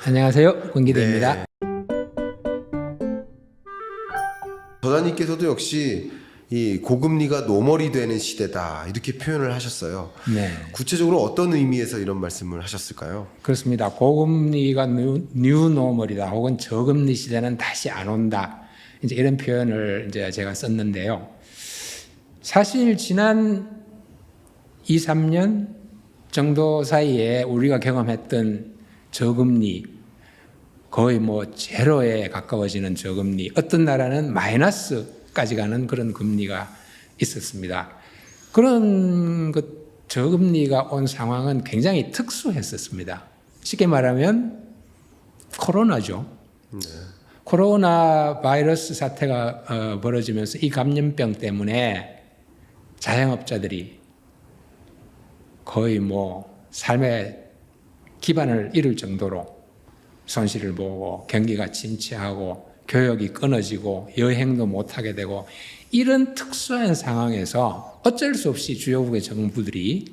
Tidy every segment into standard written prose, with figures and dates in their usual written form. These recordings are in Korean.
안녕하세요. 권기대입니다. 네. 저자님께서도 역시 이 고금리가 노멀이 되는 시대다 이렇게 표현을 하셨어요. 네, 구체적으로 어떤 의미에서 이런 말씀을 하셨을까요? 그렇습니다. 고금리가 뉴노멀이다 혹은 저금리 시대는 다시 안 온다. 이제 이런 표현을 이제 제가 썼는데요. 사실 지난 2, 3년 정도 사이에 우리가 경험했던 저금리, 거의 뭐 제로에 가까워지는 저금리, 어떤 나라는 마이너스까지 가는 그런 금리가 있었습니다. 그런 저금리가 온 상황은 굉장히 특수했었습니다. 쉽게 말하면 코로나죠. 네. 코로나 바이러스 사태가 벌어지면서 이 감염병 때문에 자영업자들이 거의 뭐 삶의 기반을 잃을 정도로 손실을 보고 경기가 침체하고 교역이 끊어지고 여행도 못하게 되고 이런 특수한 상황에서 어쩔 수 없이 주요국의 정부들이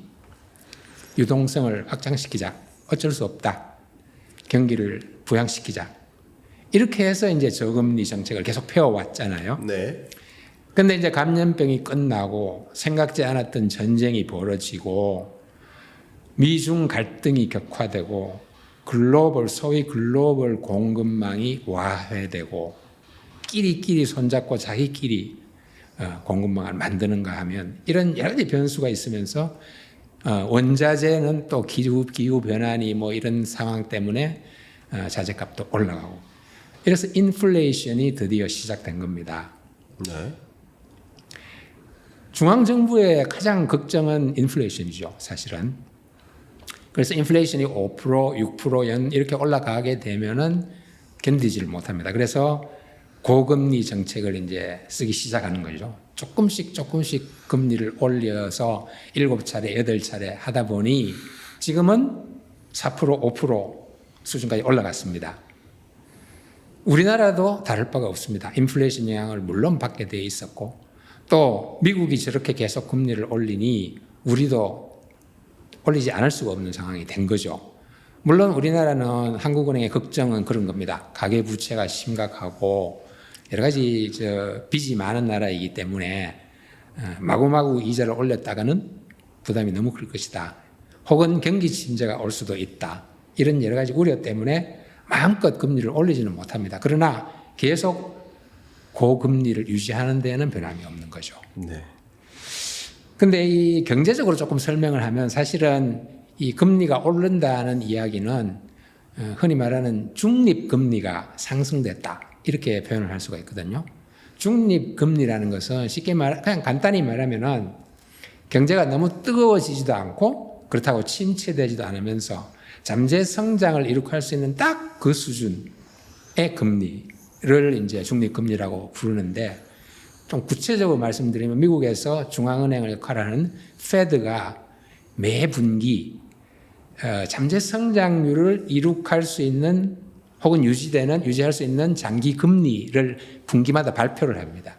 유동성을 확장시키자. 어쩔 수 없다. 경기를 부양시키자. 이렇게 해서 이제 저금리 정책을 계속 펴왔잖아요. 네. 근데 이제 감염병이 끝나고 생각지 않았던 전쟁이 벌어지고 미중 갈등이 격화되고 소위 글로벌 공급망이 와해되고 끼리끼리 손잡고 자기끼리 공급망을 만드는가 하면 이런 여러 가지 변수가 있으면서 원자재는 또 기후 변환이 뭐 이런 상황 때문에 자재값도 올라가고 이래서 인플레이션이 드디어 시작된 겁니다. 네. 중앙정부의 가장 걱정은 인플레이션이죠, 사실은. 그래서 인플레이션이 5%, 6% 이렇게 올라가게 되면은 견디지를 못합니다. 그래서 고금리 정책을 이제 쓰기 시작하는 거죠. 조금씩 금리를 올려서 7차례, 8차례 하다 보니 지금은 4%, 5% 수준까지 올라갔습니다. 우리나라도 다를 바가 없습니다. 인플레이션 영향을 물론 받게 돼 있었고 또 미국이 저렇게 계속 금리를 올리니 우리도 올리지 않을 수가 없는 상황이 된 거죠. 물론 우리나라는 한국은행의 걱정은 그런 겁니다. 가계부채가 심각하고 여러 가지 빚이 많은 나라이기 때문에 마구마구 이자를 올렸다가는 부담이 너무 클 것이다. 혹은 경기 침체가 올 수도 있다. 이런 여러 가지 우려 때문에 마음껏 금리를 올리지는 못합니다. 그러나 계속 고금리를 유지하는 데에는 변함이 없는 거죠. 네. 근데 이 경제적으로 조금 설명을 하면 사실은 이 금리가 오른다는 이야기는 흔히 말하는 중립금리가 상승됐다. 이렇게 표현을 할 수가 있거든요. 중립금리라는 것은 그냥 간단히 말하면은 경제가 너무 뜨거워지지도 않고 그렇다고 침체되지도 않으면서 잠재 성장을 이룩할 수 있는 딱 그 수준의 금리를 이제 중립금리라고 부르는데 좀 구체적으로 말씀드리면 미국에서 중앙은행을 역할하는 페드가 매 분기 잠재 성장률을 이룩할 수 있는 혹은 유지할 수 있는 장기 금리를 분기마다 발표를 합니다.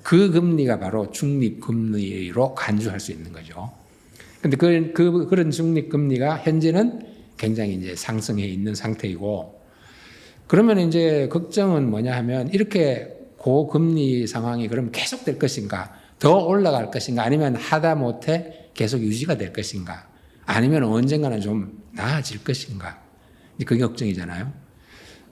그 금리가 바로 중립금리로 간주할 수 있는 거죠. 근데 그런 중립금리가 현재는 굉장히 이제 상승해 있는 상태이고 그러면 이제 걱정은 뭐냐 하면 이렇게 고금리 상황이 그럼 계속될 것인가? 더 올라갈 것인가? 아니면 하다못해 계속 유지가 될 것인가? 아니면 언젠가는 좀 나아질 것인가? 그게 걱정이잖아요.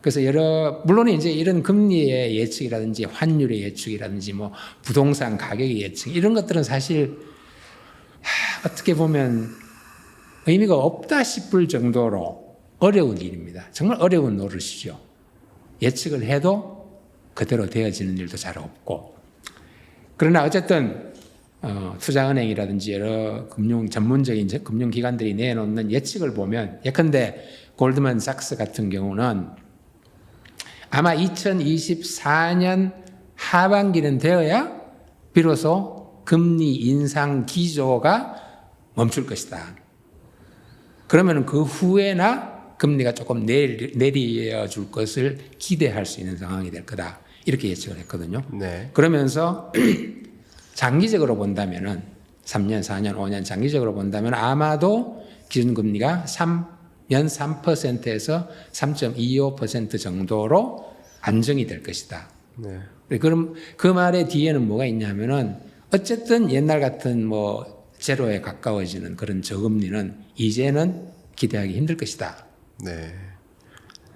그래서 물론 이제 이런 금리의 예측이라든지 환율의 예측이라든지 뭐 부동산 가격의 예측 이런 것들은 사실 어떻게 보면 의미가 없다 싶을 정도로 어려운 일입니다. 정말 어려운 노릇이죠. 예측을 해도 그대로 되어지는 일도 잘 없고. 그러나 어쨌든 투자은행이라든지 여러 전문적인 금융기관들이 내놓는 예측을 보면 예컨대 골드만삭스 같은 경우는 아마 2024년 하반기는 되어야 비로소 금리 인상 기조가 멈출 것이다. 그러면 그 후에나 금리가 조금 내려줄 것을 기대할 수 있는 상황이 될 거다. 이렇게 예측을 했거든요. 네. 그러면서 장기적으로 본다면은 3년, 4년, 5년 장기적으로 본다면 아마도 기준금리가 3, 연 3%에서 3.25% 정도로 안정이 될 것이다. 네. 그럼 그 말의 뒤에는 뭐가 있냐면은 어쨌든 옛날 같은 뭐 제로에 가까워지는 그런 저금리는 이제는 기대하기 힘들 것이다. 네.